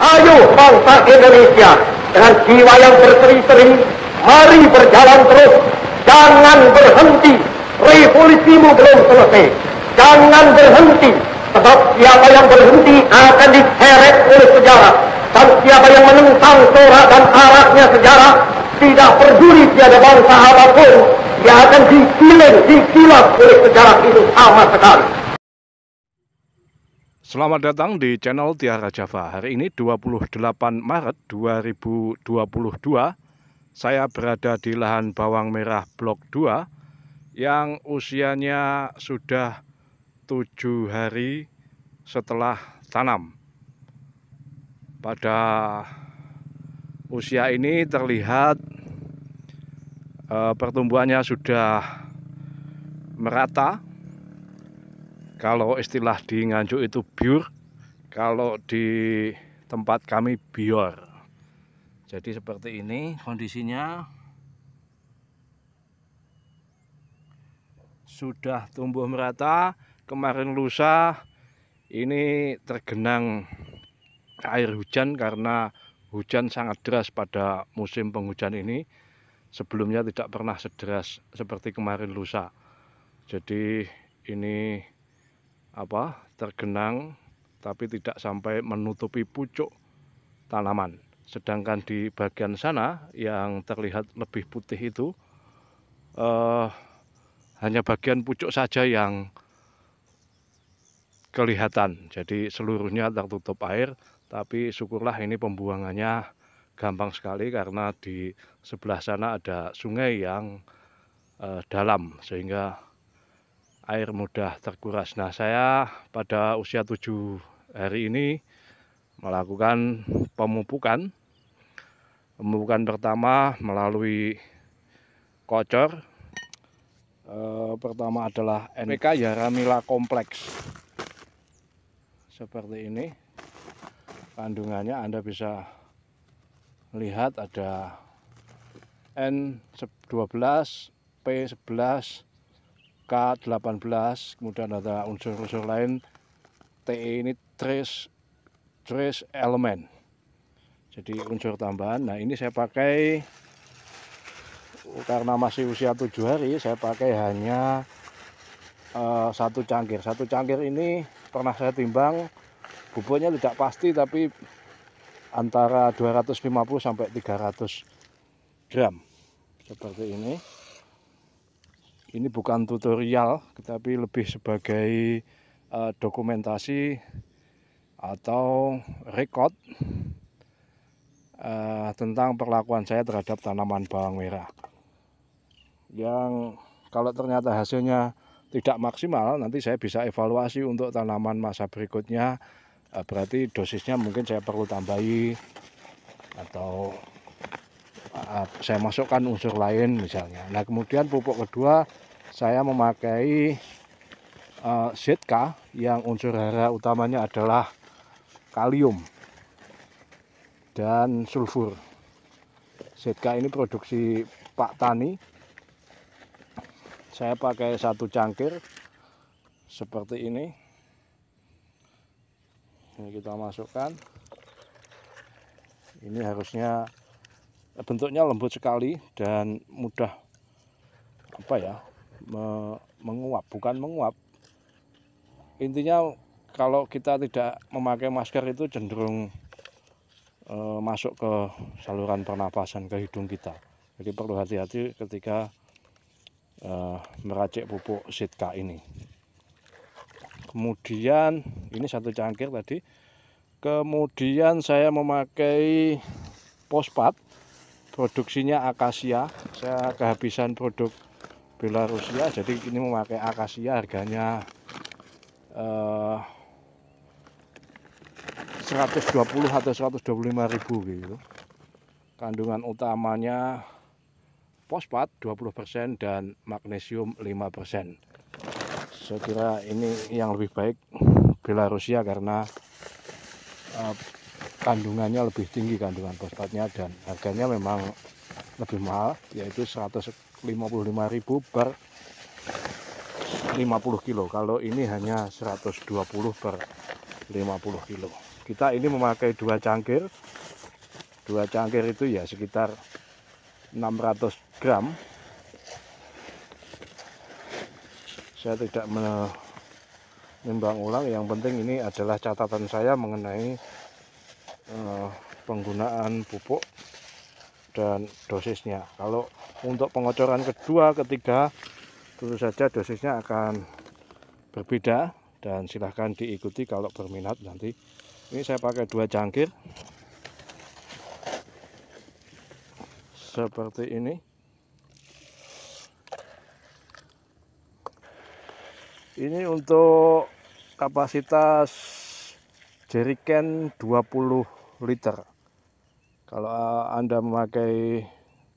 Ayo bangsa Indonesia, dengan jiwa yang berseri-seri, mari berjalan terus, jangan berhenti. Revolusimu belum selesai, jangan berhenti, sebab siapa yang berhenti akan diseret oleh sejarah, dan siapa yang menentang corak dan arahnya sejarah, tidak peduli tiada bangsa apapun, dia akan dikilap oleh sejarah itu sama sekali. Selamat datang di channel Tiara Java. Hari ini 28 Maret 2022. Saya berada di lahan bawang merah blok 2 yang usianya sudah 7 hari setelah tanam. Pada usia ini terlihat pertumbuhannya sudah merata. Kalau istilah di Nganjuk itu biur, kalau di tempat kami bior. Jadi seperti ini kondisinya. Sudah tumbuh merata. Kemarin lusa ini tergenang air hujan karena hujan sangat deras pada musim penghujan ini. Sebelumnya tidak pernah sederas seperti kemarin lusa. Jadi ini tergenang tapi tidak sampai menutupi pucuk tanaman. Sedangkan di bagian sana yang terlihat lebih putih itu hanya bagian pucuk saja yang kelihatan. Jadi seluruhnya tertutup air, tapi syukurlah ini pembuangannya gampang sekali karena di sebelah sana ada sungai yang dalam sehingga air mudah terkuras. Nah, saya pada usia 7 hari ini melakukan pemupukan. Pemupukan pertama melalui kocor. Pertama adalah NPK Yaramila Kompleks. Seperti ini. Kandungannya Anda bisa lihat ada N12, P11, K18, kemudian ada unsur-unsur lain. TE ini trace element, jadi unsur tambahan. Nah, ini saya pakai karena masih usia 7 hari, saya pakai hanya 1 cangkir. 1 cangkir ini pernah saya timbang, bobotnya tidak pasti tapi antara 250 sampai 300 gram seperti ini. Ini bukan tutorial, tetapi lebih sebagai dokumentasi atau rekod tentang perlakuan saya terhadap tanaman bawang merah. Yang kalau ternyata hasilnya tidak maksimal, nanti saya bisa evaluasi untuk tanaman masa berikutnya. Berarti dosisnya mungkin saya perlu tambahi atau saya masukkan unsur lain misalnya. Nah, kemudian pupuk kedua saya memakai ZK yang unsur hara utamanya adalah kalium dan sulfur. ZK ini produksi Pak Tani. Saya pakai 1 cangkir seperti ini. Ini kita masukkan. Ini harusnya bentuknya lembut sekali dan mudah menguap, bukan menguap. Intinya kalau kita tidak memakai masker itu cenderung masuk ke saluran pernapasan, ke hidung kita. Jadi perlu hati-hati ketika meracik pupuk ZK ini. Kemudian ini 1 cangkir tadi. Kemudian saya memakai fosfat. Produksinya akasia. Saya kehabisan produk Belarusia, jadi ini memakai akasia, harganya 120 atau 125.000 gitu. Kandungan utamanya fosfat 20% dan magnesium 5%. Saya kira ini yang lebih baik Belarusia karena kandungannya lebih tinggi, kandungan fosfatnya, dan harganya memang lebih mahal, yaitu 155.000 per 50 kilo. Kalau ini hanya 120 per 50 kilo. Kita ini memakai 2 cangkir. 2 cangkir itu ya sekitar 600 gram. Saya tidak menimbang ulang, yang penting ini adalah catatan saya mengenai penggunaan pupuk dan dosisnya. Kalau untuk pengocoran kedua, ketiga, tentu saja dosisnya akan berbeda dan silahkan diikuti kalau berminat nanti. Ini saya pakai 2 cangkir seperti ini. Ini untuk kapasitas jerigen 20 liter. Kalau Anda memakai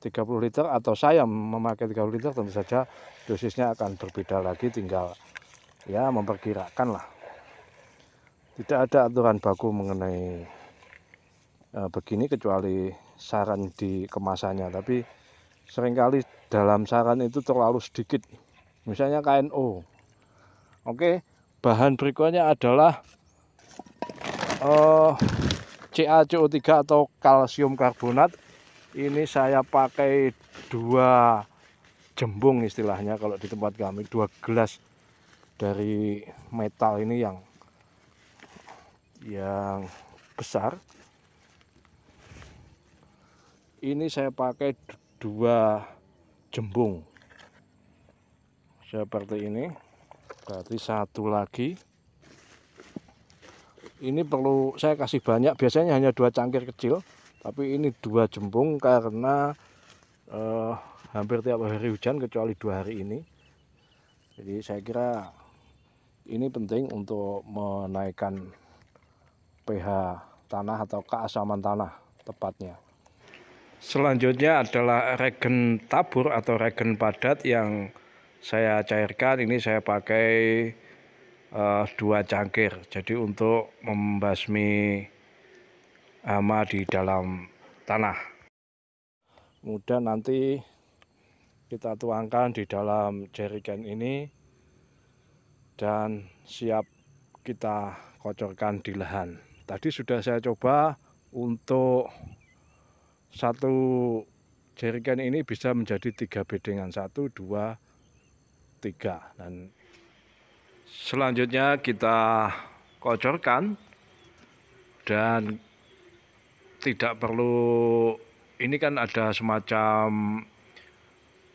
30 liter atau saya memakai 30 liter, tentu saja dosisnya akan berbeda lagi, tinggal ya memperkirakan lah. Tidak ada aturan baku mengenai begini kecuali saran di kemasannya, tapi seringkali dalam saran itu terlalu sedikit, misalnya KNO. Oke, bahan berikutnya adalah CaCO3 atau kalsium karbonat. Ini saya pakai 2 jembung istilahnya kalau di tempat kami, 2 gelas dari metal ini yang besar. Ini saya pakai 2 jembung seperti ini. Berarti 1 lagi. Ini perlu saya kasih banyak, biasanya hanya 2 cangkir kecil, tapi ini 2 jembung karena hampir tiap hari hujan kecuali 2 hari ini. Jadi saya kira ini penting untuk menaikkan pH tanah atau keasaman tanah tepatnya. Selanjutnya adalah regen tabur atau regen padat yang saya cairkan. Ini saya pakai 2 cangkir. Jadi untuk membasmi hama di dalam tanah. Kemudian nanti kita tuangkan di dalam jerigen ini dan siap kita kocorkan di lahan. Tadi sudah saya coba untuk 1 jerigen ini bisa menjadi 3 bedengan, 1, 2, 3. Dan selanjutnya kita kocorkan dan tidak perlu, ini kan ada semacam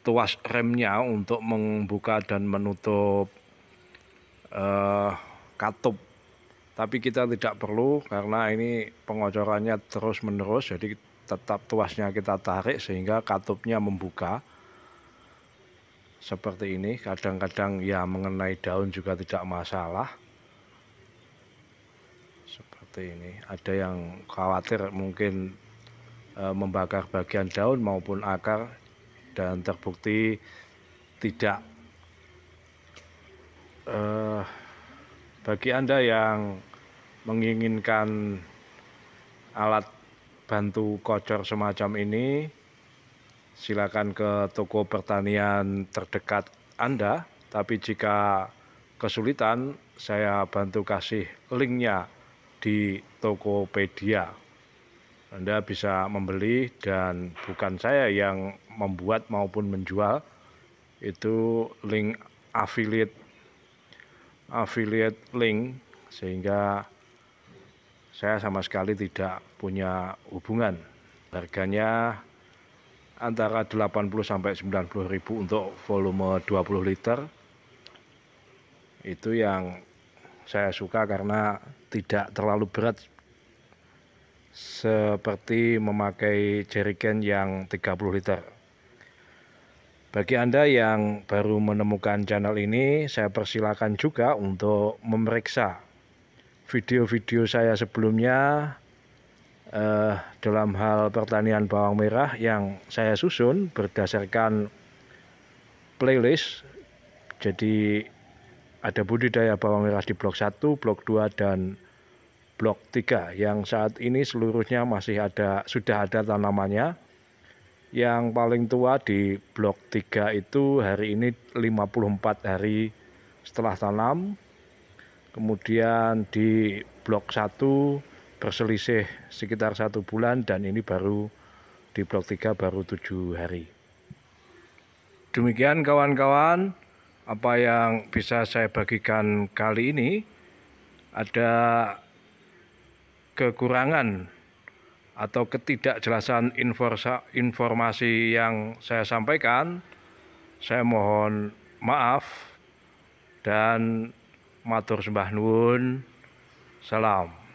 tuas remnya untuk membuka dan menutup katup, tapi kita tidak perlu karena ini pengocorannya terus menerus, jadi tetap tuasnya kita tarik sehingga katupnya membuka seperti ini. Kadang-kadang ya mengenai daun juga tidak masalah seperti ini. Ada yang khawatir mungkin membakar bagian daun maupun akar, dan terbukti tidak. Bagi Anda yang menginginkan alat bantu kocor semacam ini, silakan ke toko pertanian terdekat Anda. Tapi jika kesulitan, saya bantu kasih linknya di Tokopedia. Anda bisa membeli, dan bukan saya yang membuat maupun menjual, itu link affiliate link, sehingga saya sama sekali tidak punya hubungan. Harganya antara 80 sampai 90 ribu untuk volume 20 liter. Itu yang saya suka karena tidak terlalu berat seperti memakai jerigen yang 30 liter. Bagi Anda yang baru menemukan channel ini, saya persilakan juga untuk memeriksa video-video saya sebelumnya dalam hal pertanian bawang merah yang saya susun berdasarkan playlist. Jadi ada budidaya bawang merah di blok 1, blok 2, dan blok 3 yang saat ini seluruhnya sudah ada tanamannya. Yang paling tua di blok 3 itu hari ini 54 hari setelah tanam. Kemudian di blok 1 berselisih sekitar 1 bulan, dan ini baru di blok 3 baru 7 hari. Demikian kawan-kawan apa yang bisa saya bagikan kali ini. Ada kekurangan atau ketidakjelasan informasi yang saya sampaikan, saya mohon maaf dan matur sembah nuwun. Salam.